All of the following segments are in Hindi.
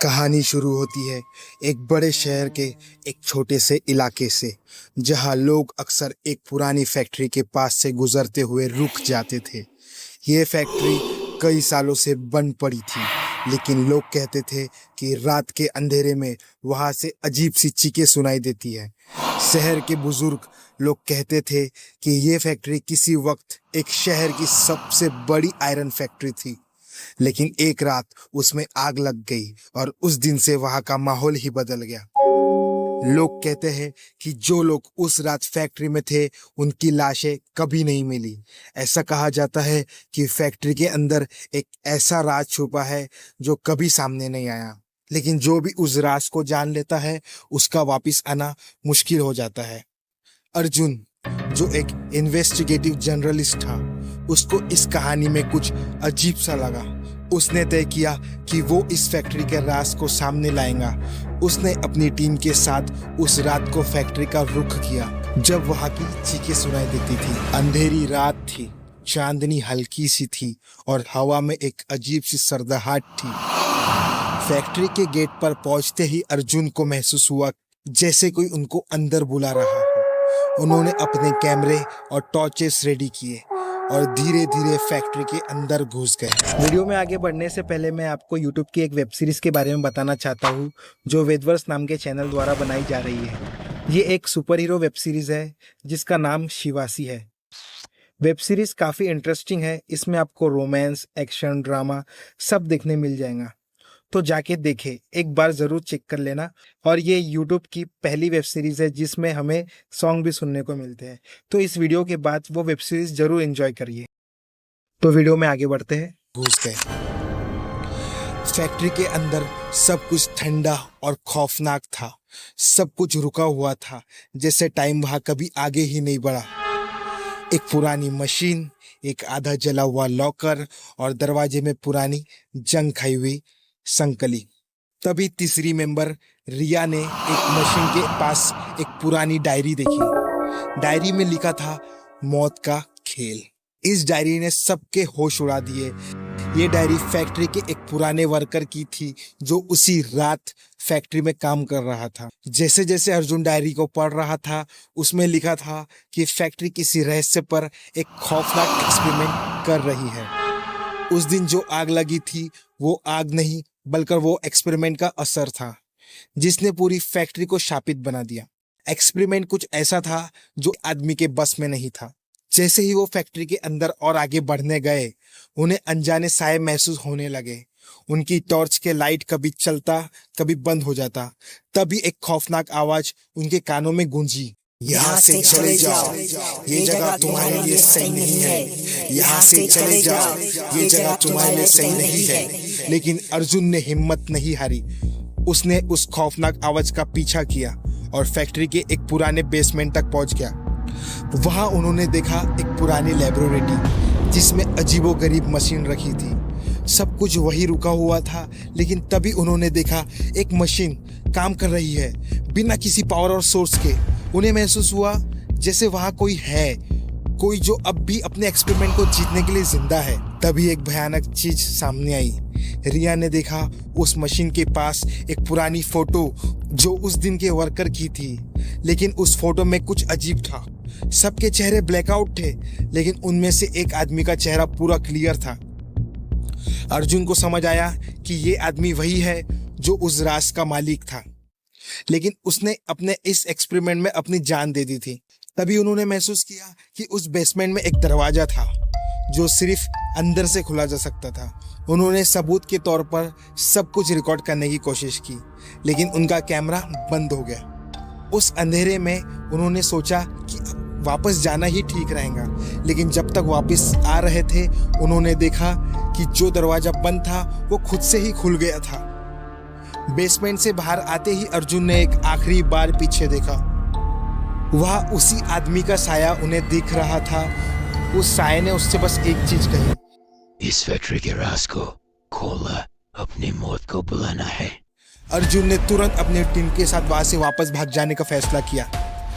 कहानी शुरू होती है एक बड़े शहर के एक छोटे से इलाके से, जहां लोग अक्सर एक पुरानी फैक्ट्री के पास से गुजरते हुए रुक जाते थे। ये फैक्ट्री कई सालों से बंद पड़ी थी, लेकिन लोग कहते थे कि रात के अंधेरे में वहां से अजीब सी चीखें सुनाई देती है। शहर के बुजुर्ग लोग कहते थे कि ये फैक्ट्री किसी वक्त एक शहर की सबसे बड़ी आयरन फैक्ट्री थी, लेकिन एक रात उसमें आग लग गई और उस दिन से वहां का माहौल ही बदल गया। लोग कहते हैं कि जो लोग उस रात फैक्ट्री में थे उनकी लाशें कभी नहीं मिली। ऐसा कहा जाता है कि फैक्ट्री के अंदर एक ऐसा राज छुपा है जो कभी सामने नहीं आया, लेकिन जो भी उस राज को जान लेता है उसका वापस आना मुश्किल हो जाता है। अर्जुन, जो एक इन्वेस्टिगेटिव जर्नलिस्ट था, उसको इस कहानी में कुछ अजीब सा लगा। उसने तय किया कि वो इस फैक्ट्री के राज को सामने लाएगा। उसने अपनी टीम के साथ उस रात को फैक्ट्री का रुख किया जब वहां की चीखें सुनाई देती थी। अंधेरी रात थी, चांदनी हल्की सी थी और हवा में एक अजीब सी सर्दहाट थी। फैक्ट्री के गेट पर पहुंचते ही अर्जुन को महसूस हुआ जैसे कोई उनको अंदर बुला रहा हो। उन्होंने अपने कैमरे और टॉर्चेस रेडी किए और धीरे धीरे फैक्ट्री के अंदर घुस गए। वीडियो में आगे बढ़ने से पहले मैं आपको यूट्यूब की एक वेब सीरीज के बारे में बताना चाहता हूँ, जो वेदवर्स नाम के चैनल द्वारा बनाई जा रही है। ये एक सुपर हीरो वेब सीरीज है जिसका नाम शिवासी है। वेब सीरीज काफ़ी इंटरेस्टिंग है। इसमें आपको रोमांस, एक्शन, ड्रामा सब देखने मिल जाएगा, तो जाके देखें, एक बार ज़रूर चेक कर लेना। और ये यूट्यूब की पहली वेब सीरीज़ है जिसमें हमें सॉन्ग भी सुनने को मिलते हैं, तो इस वीडियो के बाद वो वेब सीरीज़ ज़रूर एंजॉय करिए। तो वीडियो में आगे बढ़ते हैं। घुस गए। फैक्ट्री के अंदर सब कुछ ठंडा और खौफनाक था। सब कुछ रुका हुआ था, जैसे टाइम वहाँ कभी आगे ही नहीं बढ़ा। एक पुरानी मशीन, एक आधा जला हुआ लॉकर और दरवाजे में पुरानी जंग खाई हुई संकली। तभी तीसरी मेंबर रिया ने एक मशीन के पास एक पुरानी डायरी देखी। डायरी में लिखा था मौत का खेल। इस डायरी ने सबके होश उड़ा दिए। ये डायरी फैक्ट्री के एक पुराने वर्कर की थी जो उसी रात फैक्ट्री में काम कर रहा था। जैसे जैसे अर्जुन डायरी को पढ़ रहा था, उसमें लिखा था कि फैक्ट्री किसी रहस्य पर एक खौफनाक एक्सपेरिमेंट कर रही है। उस दिन जो आग लगी थी वो आग नहीं बल्कि वो एक्सपेरिमेंट का असर था, जिसने पूरी फैक्ट्री को शापित बना दिया। एक्सपेरिमेंट कुछ ऐसा था जो आदमी के बस में नहीं था। जैसे ही वो फैक्ट्री के अंदर और आगे बढ़ने गए, उन्हें अनजाने साए महसूस होने लगे। उनकी टॉर्च के लाइट कभी चलता कभी बंद हो जाता। तभी एक खौफनाक आवाज उनके कानों में गूंजी, यहाँ से चले जाओ, ये जगह तुम्हारे लिए सही नहीं है। यहाँ से चले जाओ, ये जगह तुम्हारे लिए सही नहीं है। लेकिन अर्जुन ने हिम्मत नहीं हारी। उसने उस खौफनाक आवाज का पीछा किया और फैक्ट्री के एक पुराने बेसमेंट तक पहुंच गया। वहां उन्होंने देखा एक पुरानी लेबोरेटरी जिसमें अजीबोगरीब मशीन रखी थी। सब कुछ वही रुका हुआ था, लेकिन तभी उन्होंने देखा एक मशीन काम कर रही है बिना किसी पावर और सोर्स के। उन्हें महसूस हुआ जैसे वहां कोई है, कोई जो अब भी अपने एक्सपेरिमेंट को जीतने के लिए जिंदा है। तभी एक भयानक चीज सामने आई। रिया ने देखा उस मशीन के पास एक पुरानी फोटो जो उस दिन के वर्कर की थी, लेकिन उस फोटो में कुछ अजीब था। सबके चेहरे ब्लैकआउट थे, लेकिन उनमें से एक आदमी का चेहरा पूरा क्लियर था। अर्जुन को समझ आया कि ये आदमी वही है जो उस राज का मालिक था, लेकिन उसने अपने इस एक्सपेरिमेंट में अपनी जान दे दी थी। तभी उन्होंने महसूस किया कि उस बेसमेंट में एक दरवाजा था जो सिर्फ अंदर से खुला जा सकता था। उन्होंने सबूत के तौर पर सब कुछ रिकॉर्ड करने की कोशिश की, लेकिन उनका कैमरा बंद हो गया। उस अंधेरे में उन्होंने सोचा कि वापस जाना ही ठीक रहेगा, लेकिन जब तक वापस आ रहे थे उन्होंने देखा कि जो दरवाजा बंद था वो खुद से ही खुल गया था। बेसमेंट से बाहर आते ही अर्जुन ने एक आखिरी बार पीछे देखा। वह उसी आदमी का साया उन्हें दिख रहा था। उस साये ने उससे बस एक चीज कही, इस फैक्ट्री के राज को खोला, अपनी मौत को बुलाना है। अर्जुन ने तुरंत अपनी टीम के साथ वहां से वापस भाग जाने का फैसला किया।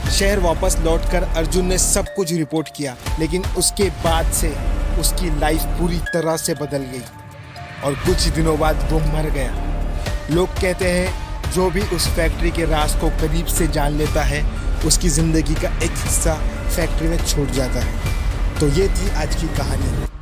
शहर वापस लौटकर अर्जुन ने सब कुछ रिपोर्ट किया, लेकिन उसके बाद से उसकी लाइफ पूरी तरह से बदल गई और कुछ दिनों बाद वो मर गया। लोग कहते हैं जो भी उस फैक्ट्री के राज को करीब से जान लेता है उसकी ज़िंदगी का एक हिस्सा फैक्ट्री में छूट जाता है। तो ये थी आज की कहानी।